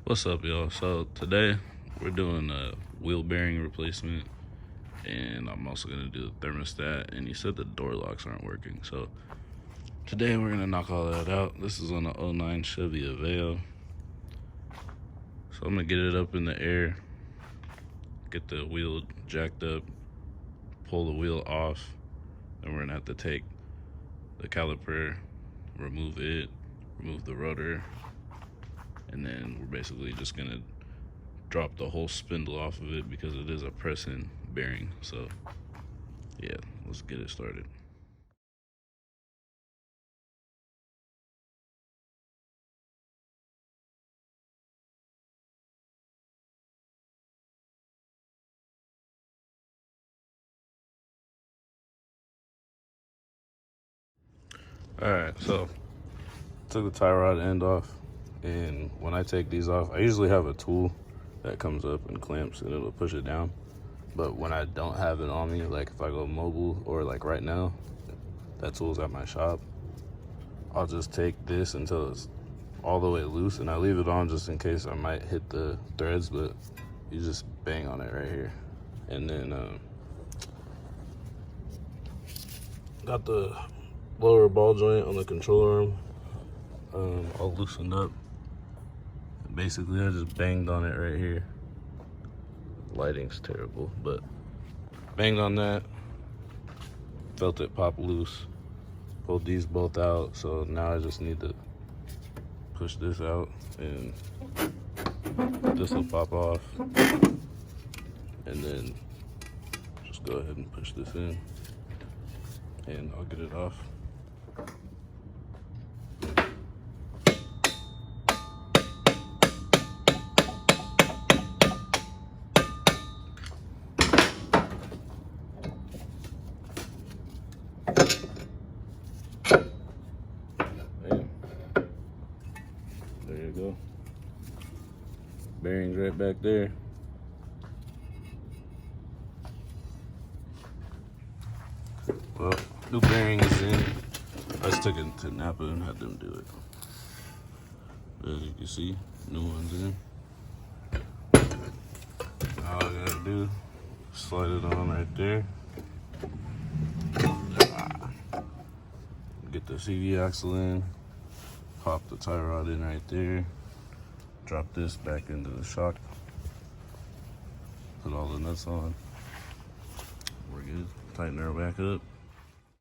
What's up, y'all? So today we're doing a wheel bearing replacement, and I'm also gonna do the thermostat. And he said the door locks aren't working, so today we're gonna knock all that out. This is on a '09 Chevy Aveo. So I'm gonna get it up in the air, get the wheel jacked up, pull the wheel off, and we're gonna have to take the caliper, remove it, remove the rotor, and then we're basically just gonna drop the whole spindle off of it because it is a press-in bearing. So yeah, let's get it started. All right, so took the tie rod end off, and when I take these off, I usually have a tool that comes up and clamps and it'll push it down. But when I don't have it on me, like if I go mobile or like right now, that tool's at my shop, I'll just take this until it's all the way loose, and I leave it on just in case I might hit the threads, but you just bang on it right here. And then got the lower ball joint on the control arm all loosened up. Basically, I just banged on it right here. Lighting's terrible, but banged on that, felt it pop loose, pulled these both out, so now I just need to push this out and this will pop off, and then just go ahead and push this in and I'll get it off. Bam. There you go. Bearings right back there. Well, new bearing is in. I just took it to Napa and had them do it. As you can see, new one's in. All I gotta do, slide it on right there. Get the CV axle in, pop the tie rod in right there, drop this back into the shock, put all the nuts on. We're good. Tighten her back up.